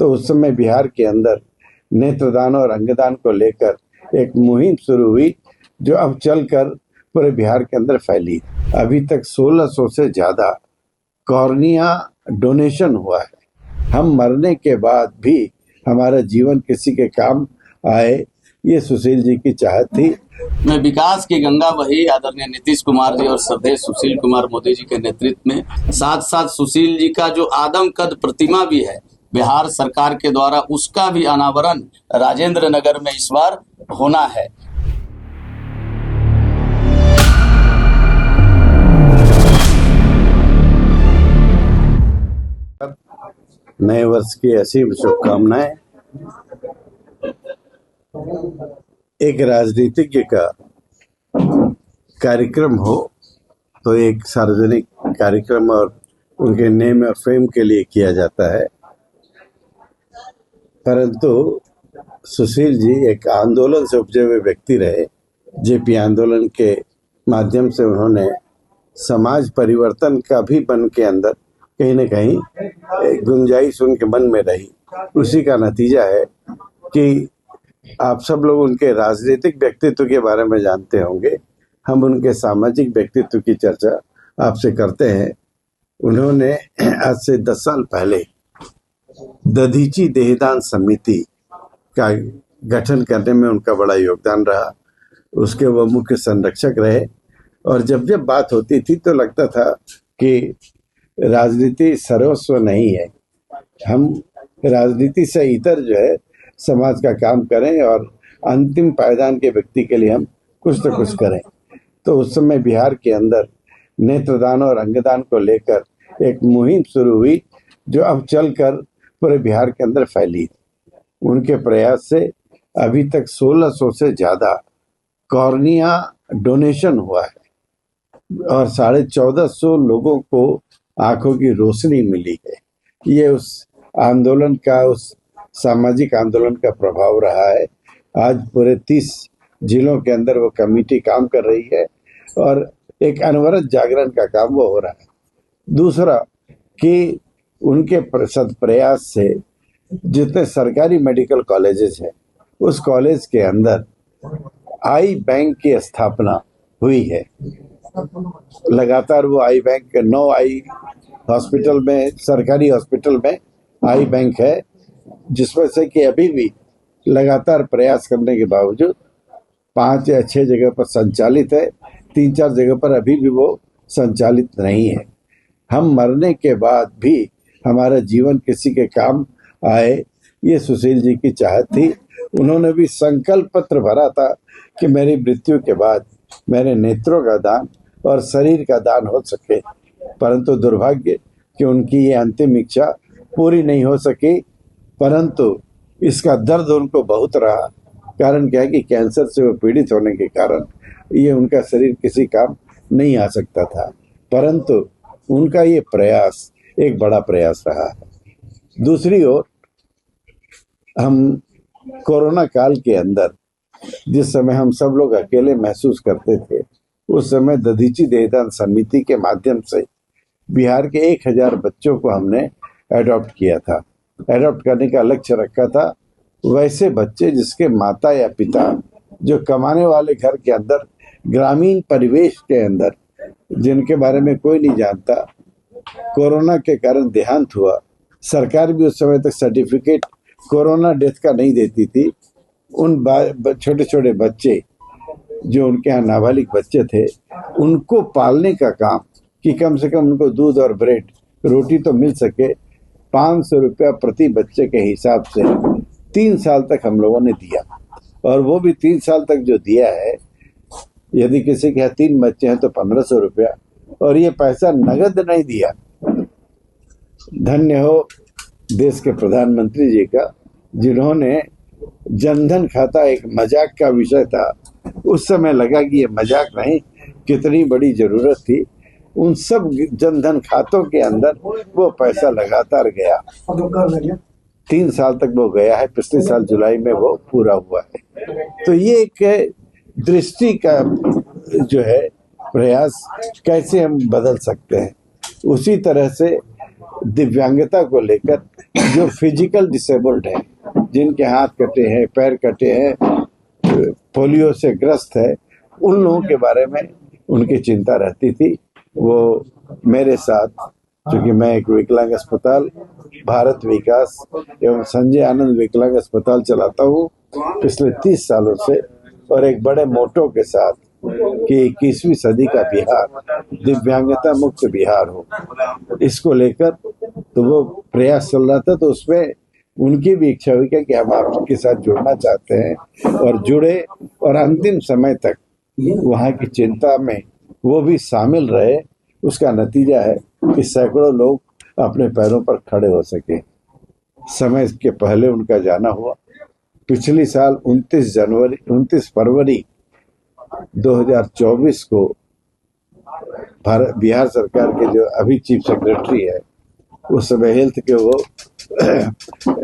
तो उस समय बिहार के अंदर नेत्रदान और अंगदान को लेकर एक मुहिम शुरू हुई, जो अब चलकर पूरे बिहार के अंदर फैली। अभी तक 1600 से ज्यादा कॉर्निया डोनेशन हुआ है। हम मरने के बाद भी हमारा जीवन किसी के काम आए, ये सुशील जी की चाहत थी। मैं विकास की गंगा बही आदरणीय नीतीश कुमार जी और श्रद्धेय सुशील कुमार मोदी जी के नेतृत्व में, साथ साथ सुशील जी का जो आदम कद प्रतिमा भी है बिहार सरकार के द्वारा, उसका भी अनावरण राजेंद्र नगर में इस बार होना है। नए वर्ष की असीम शुभकामनाएं। एक राजनीतिज्ञ का कार्यक्रम हो तो एक सार्वजनिक कार्यक्रम और उनके नेम और फेम के लिए किया जाता है, परंतु सुशील जी एक आंदोलन से उपजे हुए व्यक्ति रहे। जेपी आंदोलन के माध्यम से उन्होंने समाज परिवर्तन का भी मन के अंदर कहीं न कहीं गुंजाइश उनके मन में रही। उसी का नतीजा है कि आप सब लोग उनके राजनीतिक व्यक्तित्व के बारे में जानते होंगे, हम उनके सामाजिक व्यक्तित्व की चर्चा आपसे करते हैं। उन्होंने आज से 10 साल पहले दधीची देहदान समिति का गठन करने में उनका बड़ा योगदान रहा। उसके वो मुख्य संरक्षक रहे और जब जब बात होती थी तो लगता था कि राजनीति सर्वस्व नहीं है, हम राजनीति से इतर जो है समाज का काम करें और अंतिम पायदान के व्यक्ति के लिए हम कुछ तो कुछ करें। तो उस समय बिहार के अंदर नेत्रदान और अंगदान को लेकर एक मुहिम शुरू हुई, जो अब चलकर पूरे बिहार के अंदर फैली। उनके प्रयास से अभी तक 1600 से ज्यादा कॉर्निया डोनेशन हुआ है और 1450 लोगों को आंखों की रोशनी मिली है। ये उस आंदोलन का, उस सामाजिक आंदोलन का प्रभाव रहा है। आज पूरे 30 जिलों के अंदर वो कमेटी काम कर रही है और एक अनवरत जागरण का काम वो हो रहा है। दूसरा कि उनके सद प्रयास से जितने सरकारी मेडिकल कॉलेजेस हैं, उस कॉलेज के अंदर आई बैंक की स्थापना हुई है। लगातार वो आई बैंक 9 आई हॉस्पिटल में, सरकारी हॉस्पिटल में आई बैंक है, जिसमें से कि अभी भी लगातार प्रयास करने के बावजूद 5 या 6 जगह पर संचालित है, 3-4 जगह पर अभी भी वो संचालित नहीं है। हम मरने के बाद भी हमारा जीवन किसी के काम आए, ये सुशील जी की चाहत थी। उन्होंने भी संकल्प पत्र भरा था कि मेरी मृत्यु के बाद मेरे नेत्रों का दान और शरीर का दान हो सके, परंतु दुर्भाग्य कि उनकी ये अंतिम इच्छा पूरी नहीं हो सकी। परंतु इसका दर्द उनको बहुत रहा। कारण क्या है कि कैंसर से वो पीड़ित होने के कारण ये उनका शरीर किसी काम नहीं आ सकता था, परंतु उनका ये प्रयास एक बड़ा प्रयास रहा है। दूसरी ओर हम कोरोना काल के अंदर जिस समय हम सब लोग अकेले महसूस करते थे, उस समय दधीची देहदान समिति के माध्यम से बिहार के 1000 बच्चों को हमने एडॉप्ट किया था। एडॉप्ट करने का लक्ष्य रखा था वैसे बच्चे जिसके माता या पिता जो कमाने वाले घर के अंदर, ग्रामीण परिवेश के अंदर, जिनके बारे में कोई नहीं जानता। कोरोना के कारण देहांत हुआ, सरकार भी उस समय तक सर्टिफिकेट कोरोना डेथ का नहीं देती थी। उन छोटे छोटे बच्चे जो उनके यहाँ नाबालिग बच्चे थे, उनको पालने का काम कि कम से कम उनको दूध और ब्रेड रोटी तो मिल सके, 500 रुपया प्रति बच्चे के हिसाब से 3 साल तक हम लोगों ने दिया। और वो भी 3 साल तक जो दिया है, यदि किसी के यहाँ 3 बच्चे हैं तो 1500 रुपया, और ये पैसा नगद नहीं दिया। धन्य हो देश के प्रधानमंत्री जी का, जिन्होंने जनधन खाता एक मजाक का विषय था, उस समय लगा कि ये मजाक नहीं, कितनी बड़ी जरूरत थी। उन सब जनधन खातों के अंदर वो पैसा लगातार गया, 3 साल तक वो गया है। पिछले साल जुलाई में वो पूरा हुआ है। तो ये एक दृष्टि का जो है प्रयास कैसे हम बदल सकते हैं। उसी तरह से दिव्यांगता को लेकर, जो फिजिकल डिसेबल्ड है, जिनके हाथ कटे हैं, पैर कटे हैं, पोलियो से ग्रस्त है, उन लोगों के बारे में उनकी चिंता रहती थी। वो मेरे साथ, क्योंकि मैं एक विकलांग अस्पताल, भारत विकास एवं संजय आनंद विकलांग अस्पताल चलाता हूँ पिछले 30 सालों से, और एक बड़े मोटो के साथ कि 21वीं सदी का बिहार दिव्यांगता मुक्त बिहार हो, इसको लेकर तो वो प्रयास चल रहा था। तो उसमें उनकी भी इच्छा हुई कि हम आपके साथ जुड़ना चाहते हैं, और जुड़े, और अंतिम समय तक वहाँ की चिंता में वो भी शामिल रहे। उसका नतीजा है कि सैकड़ों लोग अपने पैरों पर खड़े हो सके। समय के पहले उनका जाना हुआ। पिछली साल 29 फरवरी 2024 को बिहार सरकार के जो अभी चीफ सेक्रेटरी है, उस समय हेल्थ के वो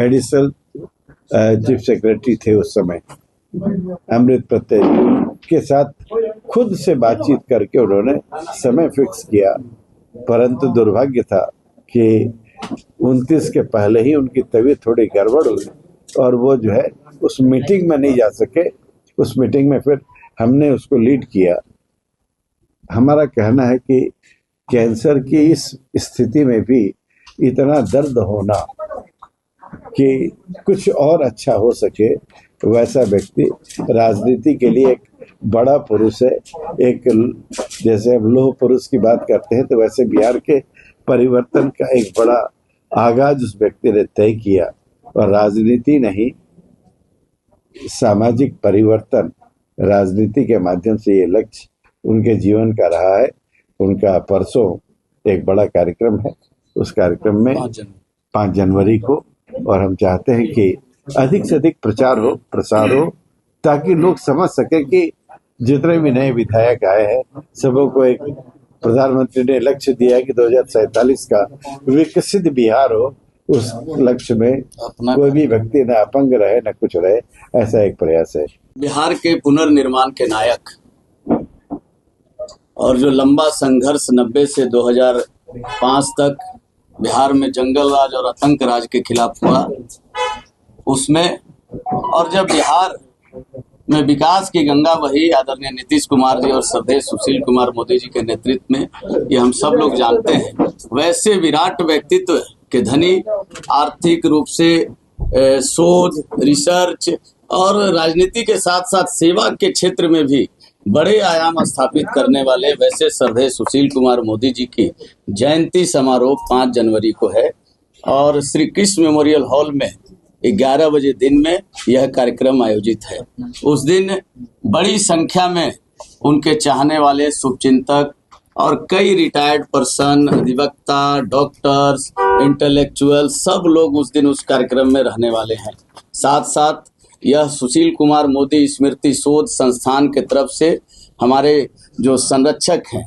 एडिशनल चीफ सेक्रेटरी थे उस समय, अमृत प्रत्यय के साथ खुद से बातचीत करके उन्होंने समय फिक्स किया। परंतु दुर्भाग्य था कि 29 के पहले ही उनकी तबीयत थोड़ी गड़बड़ हुई और वो जो है उस मीटिंग में नहीं जा सके। उस मीटिंग में फिर हमने उसको लीड किया। हमारा कहना है कि कैंसर की इस स्थिति में भी इतना दर्द होना कि कुछ और अच्छा हो सके, वैसा व्यक्ति राजनीति के लिए एक बड़ा पुरुष है। एक, जैसे हम लोह पुरुष की बात करते हैं, तो वैसे बिहार के परिवर्तन का एक बड़ा आगाज उस व्यक्ति ने तय किया, और राजनीति नहीं, सामाजिक परिवर्तन राजनीति के माध्यम से ये लक्ष्य उनके जीवन का रहा है। उनका परसों एक बड़ा कार्यक्रम है, उस कार्यक्रम में 5 जनवरी को, और हम चाहते हैं कि अधिक से अधिक प्रसार हो, ताकि लोग समझ सके कि जितने भी नए विधायक आए हैं, सबों को एक प्रधानमंत्री ने लक्ष्य दिया है कि 2047 का विकसित बिहार हो। उस लक्ष्य में कोई भी व्यक्ति न अपंग रहे न कुछ रहे, ऐसा एक प्रयास है। बिहार के पुनर्निर्माण के नायक और जो लंबा संघर्ष 90 से 2005 तक बिहार में जंगल राज और आतंक राज के खिलाफ हुआ, उसमें, और जब बिहार में विकास की गंगा बही आदरणीय नीतीश कुमार जी और श्रद्धेय सुशील कुमार मोदी जी के नेतृत्व में, ये हम सब लोग जानते हैं, वैसे विराट व्यक्तित्व के धनी, आर्थिक रूप से शोध, रिसर्च और राजनीति के साथ साथ सेवा के क्षेत्र में भी बड़े आयाम स्थापित करने वाले वैसे श्रद्धेय सुशील कुमार मोदी जी की जयंती समारोह 5 जनवरी को है, और श्री कृष्ण मेमोरियल हॉल में 11 बजे दिन में यह कार्यक्रम आयोजित है। उस दिन बड़ी संख्या में उनके चाहने वाले शुभचिंतक और कई रिटायर्ड पर्सन, अधिवक्ता, डॉक्टर्स, इंटेलेक्चुअल, सब लोग उस दिन उस कार्यक्रम में रहने वाले हैं। साथ साथ यह सुशील कुमार मोदी स्मृति शोध संस्थान के तरफ से हमारे जो संरक्षक हैं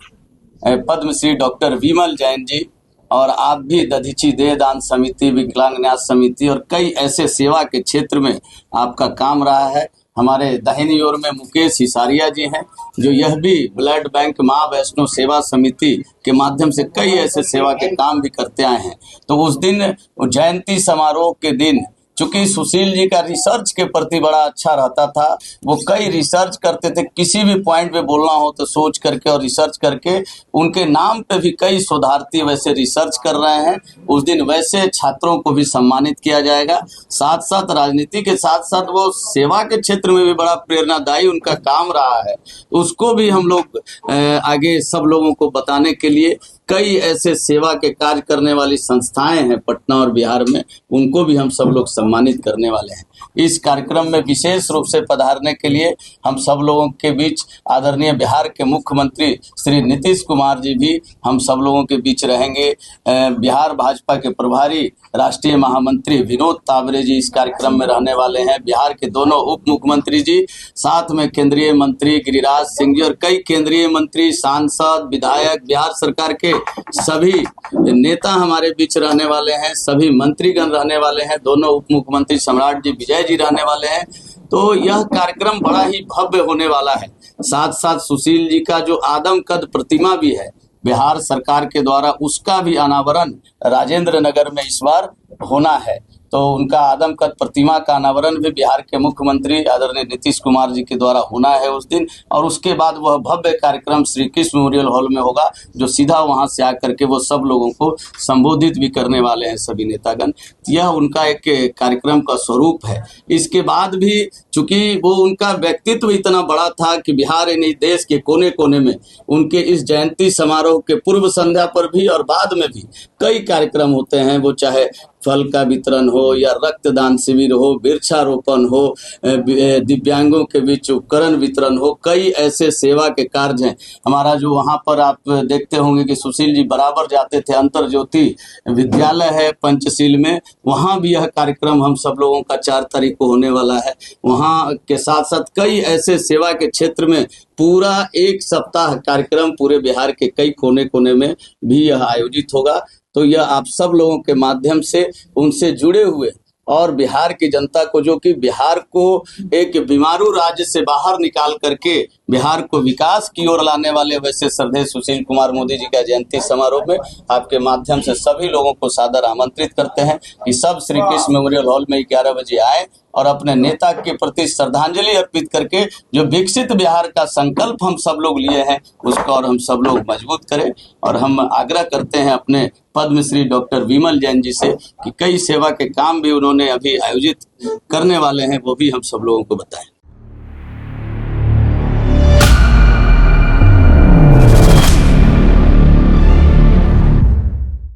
पद्मश्री डॉक्टर विमल जैन जी, और आप भी दधीची देहदान समिति, विकलांग न्यास समिति और कई ऐसे सेवा के क्षेत्र में आपका काम रहा है। हमारे दाहिनी ओर में मुकेश हिसारिया जी हैं, जो यह भी ब्लड बैंक माँ वैष्णो सेवा समिति के माध्यम से कई ऐसे सेवा के काम भी करते आए हैं। तो उस दिन जयंती समारोह के दिन, चूंकि सुशील जी का रिसर्च के प्रति बड़ा अच्छा रहता था, वो कई रिसर्च करते थे, किसी भी पॉइंट पे बोलना हो तो सोच करके और रिसर्च करके, उनके नाम पे भी कई शोधार्थी वैसे रिसर्च कर रहे हैं। उस दिन वैसे छात्रों को भी सम्मानित किया जाएगा। साथ साथ राजनीति के साथ साथ वो सेवा के क्षेत्र में भी बड़ा प्रेरणादायी उनका काम रहा है, उसको भी हम लोग आगे सब लोगों को बताने के लिए कई ऐसे सेवा के कार्य करने वाली संस्थाएं हैं पटना और बिहार में, उनको भी हम सब लोग सम्मानित करने वाले हैं। इस कार्यक्रम में विशेष रूप से पधारने के लिए हम सब लोगों के बीच आदरणीय बिहार के मुख्यमंत्री श्री नीतीश कुमार जी भी हम सब लोगों के बीच रहेंगे। बिहार भाजपा के प्रभारी राष्ट्रीय महामंत्री विनोद तावरे जी इस कार्यक्रम में रहने वाले हैं। बिहार के दोनों उप मुख्यमंत्री जी, साथ में केंद्रीय मंत्री गिरिराज सिंह जी और कई केंद्रीय मंत्री, सांसद, विधायक, बिहार सरकार के सभी नेता हमारे बीच रहने वाले हैं। सभी मंत्रीगण रहने वाले हैं। दोनों उप मुख्यमंत्री सम्राट जी विजय जी रहने वाले हैं। तो यह कार्यक्रम बड़ा ही भव्य होने वाला है। साथ साथ सुशील जी का जो आदम कद प्रतिमा भी है, बिहार सरकार के द्वारा उसका भी अनावरण राजेंद्र नगर में इस बार होना है। तो उनका आदमकद प्रतिमा का अनावरण भी बिहार के मुख्यमंत्री आदरणीय नीतीश कुमार जी के द्वारा होना है उस दिन, और उसके बाद वह भव्य कार्यक्रम श्री कृष्ण मेमोरियल हॉल में होगा, जो सीधा वहां से आकर के वो सब लोगों को संबोधित भी करने वाले हैं सभी नेतागण। यह उनका एक कार्यक्रम का स्वरूप है। इसके बाद भी चूंकि वो उनका व्यक्तित्व इतना बड़ा था कि बिहार यानी देश के कोने कोने में उनके इस जयंती समारोह के पूर्व संध्या पर भी और बाद में भी कई कार्यक्रम होते हैं, वो चाहे फल का वितरण हो या रक्तदान शिविर हो, वृक्षारोपण हो, दिव्यांगों के बीच उपकरण वितरण हो, कई ऐसे सेवा के कार्य हैं। हमारा जो वहाँ पर आप देखते होंगे कि सुशील जी बराबर जाते थे, अंतर ज्योति विद्यालय है पंचशील में, वहाँ भी यह कार्यक्रम हम सब लोगों का 4 तारीख को होने वाला है। वहाँ के साथ साथ कई ऐसे सेवा के क्षेत्र में पूरा 1 सप्ताह कार्यक्रम पूरे बिहार के कई कोने कोने में भी यह आयोजित होगा। तो यह आप सब लोगों के माध्यम से उनसे जुड़े हुए और बिहार की जनता को, जो कि बिहार को एक बीमारू राज्य से बाहर निकाल करके बिहार को विकास की ओर लाने वाले वैसे श्रद्धेय सुशील कुमार मोदी जी का जयंती समारोह में आपके माध्यम से सभी लोगों को सादर आमंत्रित करते हैं कि सब श्री कृष्ण मेमोरियल हॉल में 11 बजे आए और अपने नेता के प्रति श्रद्धांजलि अर्पित करके जो विकसित बिहार का संकल्प हम सब लोग लिए हैं उसको और हम सब लोग मजबूत करें। और हम आग्रह करते हैं अपने पद्मश्री डॉक्टर विमल जैन जी से कि कई सेवा के काम भी उन्होंने अभी आयोजित करने वाले हैं, वो भी हम सब लोगों को बताएं।